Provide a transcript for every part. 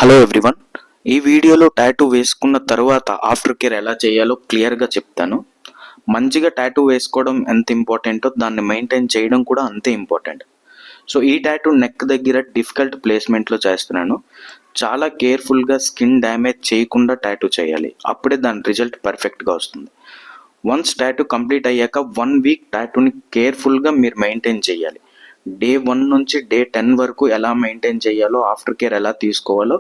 Hello everyone. ఈ వీడియోలో tattoo వేసుకున్న తర్వాత ఆఫ్టర్ కేర్ ఎలా చేయాలో క్లియర్గా చెప్తాను. మంచిగా టాటూ వేసుకోవడం ఎంత ఇంపార్టెంటో దాన్ని మెయింటైన్ చేయడం కూడా అంతే ఇంపార్టెంట్. సో ఈ టాటూ నెక్ దగ్గర డిఫికల్ట్ ప్లేస్మెంట్లో చేస్తున్నాను. చాలా కేర్ఫుల్గా స్కిన్ డ్యామేజ్ చేయకుండా టాటూ చేయాలి, అప్పుడే దాని రిజల్ట్ పర్ఫెక్ట్గా వస్తుంది. వన్స్ టాటూ కంప్లీట్ అయ్యాక 1 వీక్ టాటూని కేర్ఫుల్గా మీరు మెయింటైన్ చేయాలి. డే 1 నుంచి డే 10 వరకు ఎలా మెయింటైన్ చేయాలో, ఆఫ్టర్ కేర్ ఎలా తీసుకోవాలో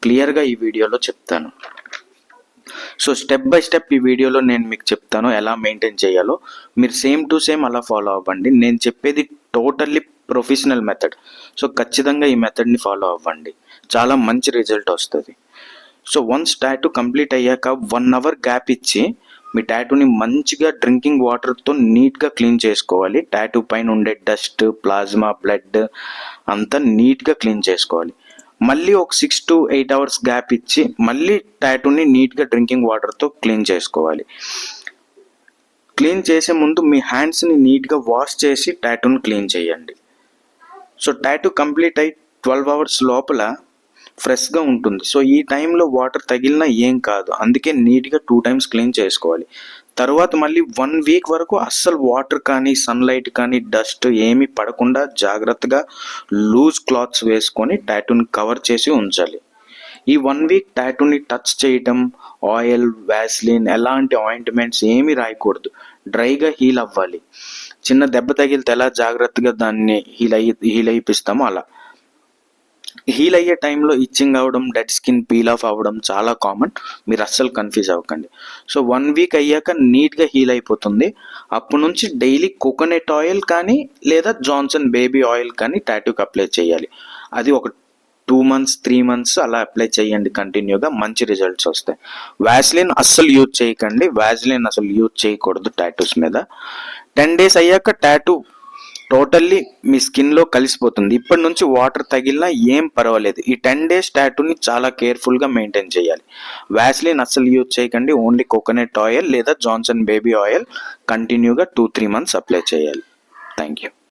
క్లియర్గా ఈ వీడియోలో చెప్తాను. సో స్టెప్ బై స్టెప్ ఈ వీడియోలో నేను మీకు చెప్తాను ఎలా మెయింటైన్ చేయాలో. మీరు సేమ్ టు సేమ్ అలా ఫాలో అవ్వండి. నేను చెప్పేది టోటల్లీ ప్రొఫెషనల్ మెథడ్. సో ఖచ్చితంగా ఈ మెథడ్ని ఫాలో అవ్వండి, చాలా మంచి రిజల్ట్ వస్తుంది. సో వన్స్ టాటూ కంప్లీట్ అయ్యాక 1 అవర్ గ్యాప్ ఇచ్చి మీ టాటూని మంచిగా డ్రింకింగ్ వాటర్తో నీట్గా క్లీన్ చేసుకోవాలి. టాటూ పైన ఉండే డస్ట్, ప్లాజ్మా, బ్లడ్ అంతా నీట్గా క్లీన్ చేసుకోవాలి. మళ్ళీ ఒక 6 to 8 అవర్స్ గ్యాప్ ఇచ్చి మళ్ళీ టాటూని నీట్గా డ్రింకింగ్ వాటర్తో క్లీన్ చేసుకోవాలి. క్లీన్ చేసే ముందు మీ హ్యాండ్స్ని నీట్గా వాష్ చేసి టాటూని క్లీన్ చేయండి. సో టాటూ కంప్లీట్ అయ్యి 12 అవర్స్ లోపల ఫ్రెష్గా ఉంటుంది. సో ఈ టైంలో వాటర్ తగిలినా ఏం కాదు, అందుకే నీట్గా 2 times క్లీన్ చేసుకోవాలి. తర్వాత మళ్ళీ 1 వీక్ వరకు అస్సలు వాటర్ కానీ సన్లైట్ కానీ డస్ట్ ఏమీ పడకుండా జాగ్రత్తగా లూజ్ క్లాత్స్ వేసుకొని టాటూని కవర్ చేసి ఉంచాలి. ఈ 1 వీక్ టాటూని టచ్ చేయటం, ఆయిల్, వ్యాస్లిన్ ఎలాంటి ఆయింట్మెంట్స్ ఏమీ రాయకూడదు. డ్రైగా హీల్ అవ్వాలి. చిన్న దెబ్బ తగిలితే ఎలా జాగ్రత్తగా దాన్ని హీల్ అయిపిస్తామో అలా. హీల్ అయ్యే టైంలో ఇచ్చింగ్ అవ్వడం, డెడ్ స్కిన్ పీల్ ఆఫ్ అవ్వడం చాలా కామన్, మీరు అస్సలు కన్ఫ్యూజ్ అవ్వకండి. సో 1 వీక్ అయ్యాక నీట్గా హీల్ అయిపోతుంది. అప్పటి నుంచి డైలీ కోకోనట్ ఆయిల్ కానీ లేదా జాన్సన్ బేబీ ఆయిల్ కానీ టాటూకి అప్లై చేయాలి. అది ఒక 2 months 3 months అలా అప్లై చేయండి కంటిన్యూగా, మంచి రిజల్ట్స్ వస్తాయి. వ్యాస్లిన్ అస్సలు యూజ్ చేయకండి, వ్యాస్లిన్ అసలు యూజ్ చేయకూడదు టాటూస్ మీద. 10 days అయ్యాక టాటూ టోటల్లీ మీ స్కిన్లో కలిసిపోతుంది. ఇప్పటి నుంచి వాటర్ తగిలినా ఏం పర్వాలేదు. ఈ 10 days టాటూని చాలా కేర్ఫుల్గా మెయింటైన్ చేయాలి. వ్యాస్లిన్ అస్సలు యూజ్ చేయకండి, ఓన్లీ కోకోనట్ ఆయిల్ లేదా జాన్సన్ బేబీ ఆయిల్ కంటిన్యూగా 2-3 months అప్లై చేయాలి. Thank you.